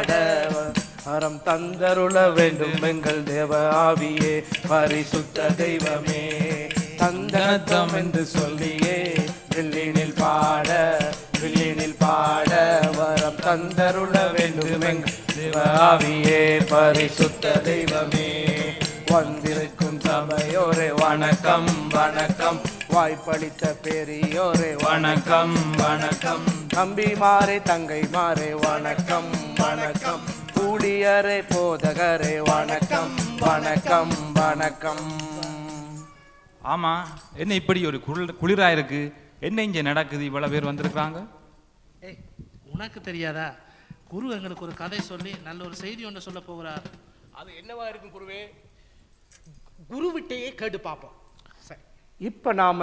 பாட வரம் தந்தருள வேண்டும் எங்கள் தேவ ஆவியே பரிசுத்த தெய்வமே. தந்தனத்தம் என்று சொல்லியே வில்லினில் பாட வரம் தந்தருள வேண்டும் எங்கள் தேவ ஆவியே பரிசுத்த தெய்வமே. வந்திருக்கும் சபையோரே வணக்கம் வணக்கம், வாய்ப்பளித்த பெரியோரே வணக்கம் வணக்கம், தம்பிமாரே தங்கைமாரே வணக்கம் வணக்கம், ஊழியரே போதகரே வணக்கம் வணக்கம் வணக்கம். ஆமா, என்ன இப்படி ஒரு குளிரா இருக்கு? என்ன இங்க நடக்குது? இவ்வளவு பேர் வந்திருக்காங்க. ஏய், உனக்கு தெரியாதா? குரு எங்களுக்கு ஒரு கதை சொல்லி நல்ல ஒரு செய்தி ஒன்று சொல்ல போகிறார். அது என்னவா இருக்கும் குருவே? குருவிட்டையே கேட்டு பார்ப்போம். சரி, இப்ப நாம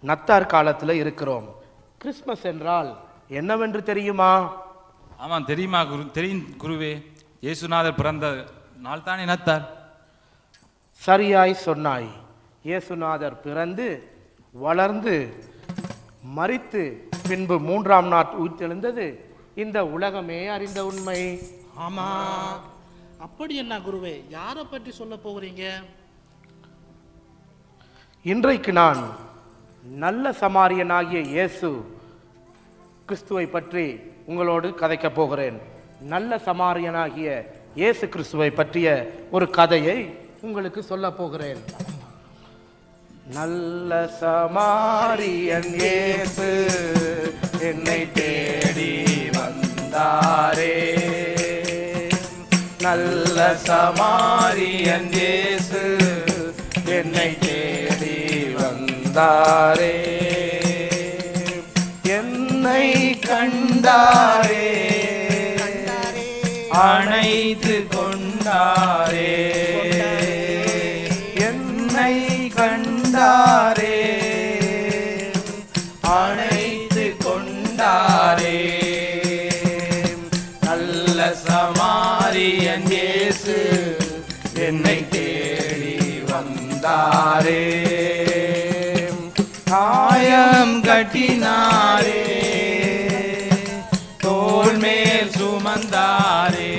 நத்தார் காலத்துல இருக்கிறோம். கிறிஸ்மஸ் என்றால் என்னவென்று தெரியுமா? ஆமா தெரியுமா தெரியும் குருவே. இயேசுநாதர் பிறந்த நாள் தானே நத்தார். சரியாய் சொன்னாய். இயேசுநாதர் பிறந்து வளர்ந்து மரித்து பின்பு 3ஆம் நாள் உயிர்த்தெழுந்தது இந்த உலகமே அறிந்த உண்மை. ஆமா, அப்படி என்ன குருவே, யாரை பற்றி சொல்ல போகிறீங்க? இன்றைக்கு நான் நல்ல சமாரியனாகிய இயேசு கிறிஸ்துவை பற்றி உங்களோடு கதைக்க போகிறேன். நல்ல சமாரியனாகிய இயேசு கிறிஸ்துவை பற்றிய ஒரு கதையை உங்களுக்கு சொல்ல போகிறேன். நல்ல சமாரியன் இயேசு என்னை தேடி வந்தாரே, நல்ல சமாரியன் இயேசு என்னை தேடி வந்தாரே, என்னை கண்டாரே அணைத்து கொண்டாரே, என்னை கண்டாரே அணைத்து கொண்டாரே, நல்ல சமாரியன் இயேசு என்னை தேடி வந்தாரே, காயம் கட்டினாரே தோள் மேல் சுமந்தாரே,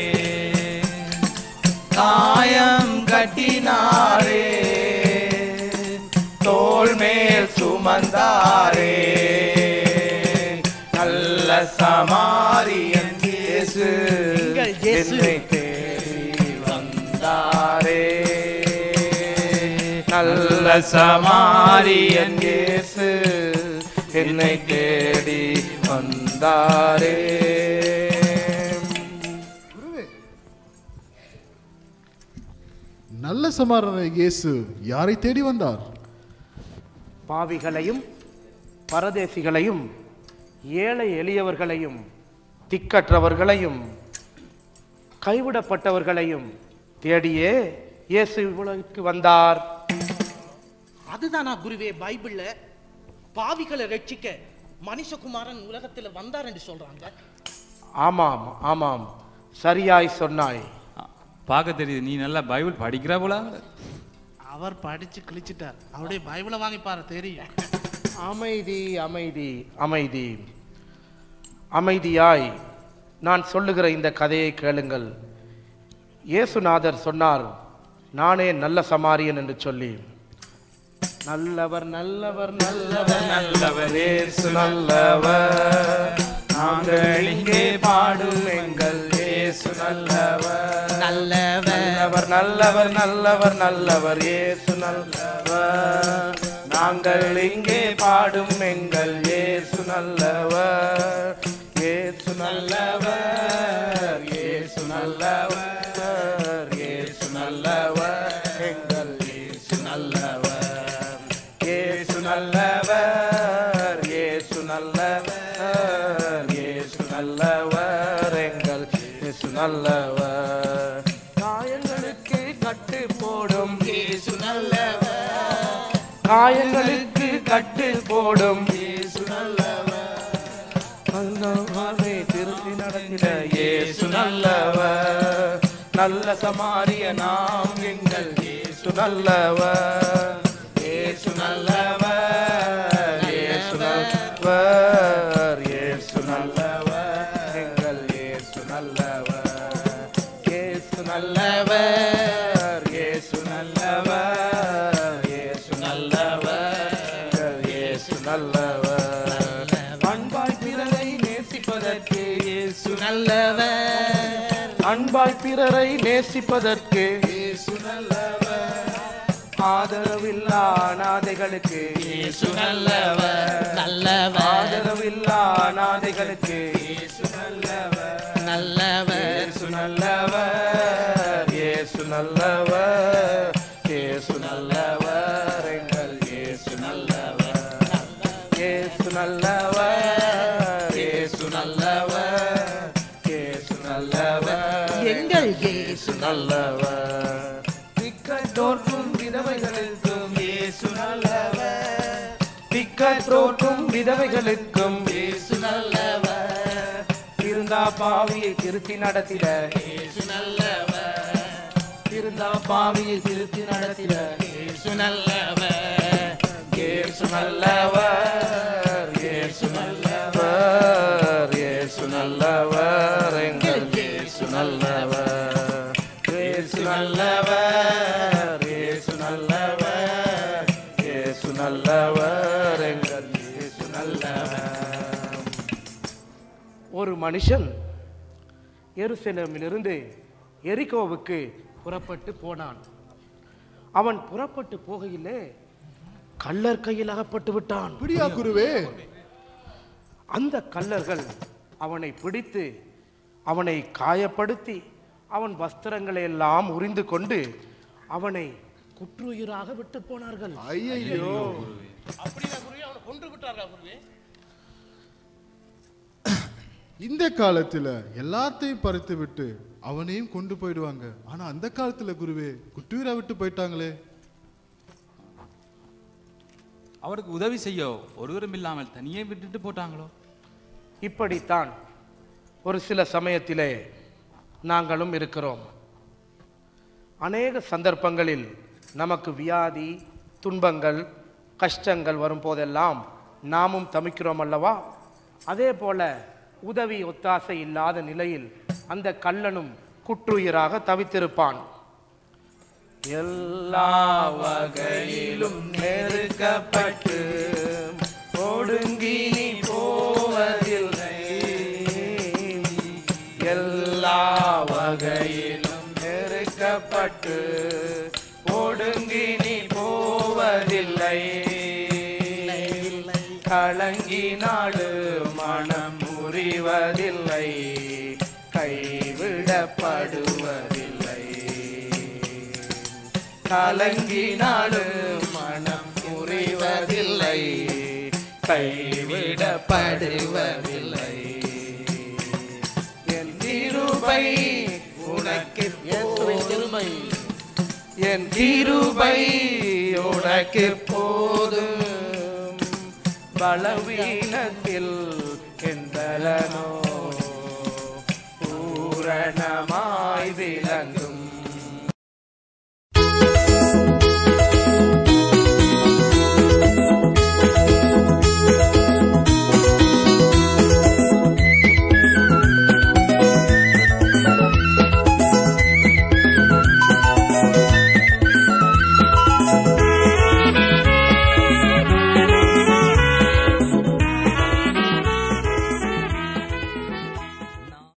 காயம் கட்டினாரே தோள் மேல் சுமந்தாரே, நல்ல சமாரியன் இயேசு என்னை தேடி வந்தாரே, நல்ல சமாரியன் இயேசு என்னை தேடி வந்தாரே. நல்ல சமாரியன் இயேசு யாரை தேடி வந்தார்? பாவிகளையும் பரதேசிகளையும் ஏழை எளியவர்களையும் திக்கற்றவர்களையும் கைவிடப்பட்டவர்களையும் தேடியே இயேசு உலகிற்கு வந்தார். அதுதானா குருவே பைபிள்ல பாவிகளை ரட்சிக்க மனுஷகுமாரன் உலகத்தில் வந்தார் என்று சொல்றாங்க? ஆமாம் ஆமாம், சரியாய் சொன்னாய். பார்க்க தெரியுது, நீ நல்லா பைபிள் படிக்கிற போல. அவர் படிச்சு கிழிச்சிட்டார். அவருடைய பைபிளை வாங்கி பாரு, தெரியும். அமைதி அமைதி அமைதி, அமைதியாய் நான் சொல்லுகிற இந்த கதையை கேளுங்கள். இயேசுநாதர் சொன்னார், நானே நல்ல சமாரியன் என்று சொல்லி. நல்லவர் நல்லவர் நல்லவர் நல்லவர் இயேசு நல்லவர், நாங்கள் இங்கே பாடும் எங்கள் இயேசு நல்லவர், நல்லவர் நல்லவர் நல்லவர் நல்லவர் இயேசு நல்லவர், நாங்கள் இங்கே பாடும் எங்கள் இயேசு நல்லவர், இயேசு நல்லவர் இயேசு நல்லவர் இயேசு நல்லவர் எங்கள் இயேசு நல்லவர், இயேசு நல்லவர் இயேசு நல்லவர் இயேசு நல்லவர் எங்கள் இயேசு நல்லவர், காயங்களுக்கு கட்டு போடும் இயேசு நல்லவர், காயங்களுக்கு கட்டு போடும் இயேசு நல்லவர், திருத்தி நடத்திட இயேசு நல்லவர், நல்ல சமாரிய நாம் எங்கள் இயேசு நல்லவர், இயேசு நல்லவர் இயேசு நல்லவர் இயேசு நல்லவர் எங்கள் இயேசு நல்லவர், நல்லவர், இயேசு நல்லவர், இயேசு நல்லவர், இயேசு நல்லவர். அன்பாய் பிறரை நேசிப்பதற்கு இயேசு நல்லவர், அன்பாய் பிறரை நேசிப்பதற்கு இயேசு நல்லவர். ஆதரவில்லா அநாதைகளுக்கு இயேசு நல்லவர், நல்லவர். ஆதரவில்லா அநாதைகளுக்கு இயேசு நல்லவர், நல்லவர். இயேசு நல்லவர், இயேசு நல்லவர், இயேசு நல்லவர், எங்கள் இயேசு நல்லவர், இயேசு நல்லவர், இயேசு நல்லவர், இயேசு நல்லவர், எங்கள் இயேசு நல்லவர். திக்கற்றோர்க்கும் விதவைகளுக்கும் இயேசு நல்லவர், திக்கற்றோர்க்கும் விதவைகளுக்கும் இயேசு நல்லவர். திருந்தா பாவியை திருத்தி நடத்திட இயேசு நல்லவர், திருந்தா பாவியை திருத்தி நடத்திட இயேசு நல்லவர், இயேசு நல்லவர், இயேசு நல்லவர், இயேசு நல்லவர், எங்கள் இயேசு நல்லவர், இயேசு நல்லவர், இயேசு நல்லவர், இயேசு நல்லவர், எங்கள் இயேசு நல்லவர். ஒரு மனுஷன் எருசலேமிலிருந்து எரிகோவுக்கு புறப்பட்டு போனான். அவன் புறப்பட்டு போகையிலே கள்ளர் கையில் அகப்பட்டு விட்டான். அப்படியா குருவே? அந்த கள்ளர்கள் அவனை பிடித்து அவனை காயப்படுத்தி அவன் வஸ்திரங்களை எல்லாம் உரிந்து கொண்டு அவனை குற்றுயிராக விட்டு போனார்கள். ஐயோ, அப்படியா குருவே? அவனை கொன்று விட்டாரா குருவே? இந்த காலத்துல எல்லாத்தையும் பறித்து விட்டு அவனையும் கொண்டு போயிடுவாங்க. ஆனா அந்த காலத்துல குருவே குட்டூரா விட்டு போயிட்டாங்களே. அவருக்கு உதவி செய்ய ஒருவரும் இல்லாமல் தனியே விட்டுட்டு போட்டாங்களோ? இப்படித்தான் ஒரு சில சமயத்திலே நாங்களும் இருக்கிறோம். அநேக சந்தர்ப்பங்களில் நமக்கு வியாதி, துன்பங்கள், கஷ்டங்கள் வரும்போதெல்லாம் நாமும் தவிக்கிறோம் அல்லவா? அதே போல உதவி ஒத்தாசை இல்லாத நிலையில் அந்த கள்ளனும் குற்றுயிராக தவித்திருப்பான். எல்லா வகையிலும் நெருக்கப்பட்டு ஒடுங்கி நீ போவதில்லை, எல்லா வகையிலும் நெருக்கப்பட்டு ஒடுங்கி நீ போவதில்லை, கலங்கினாடு மனம் முறிவதில்லை, கைவிடப்படுவதில்லை, கலங்கினாடு மனம் முறிவதில்லை, கைவிடப்படுவதில்லை. என் கிருபை உனக்கு போதுமை, என் கிருபை உனக்கு போதும், பலவீனத்தில் எந்தலனோ பூரணமாய் விளங்கும்.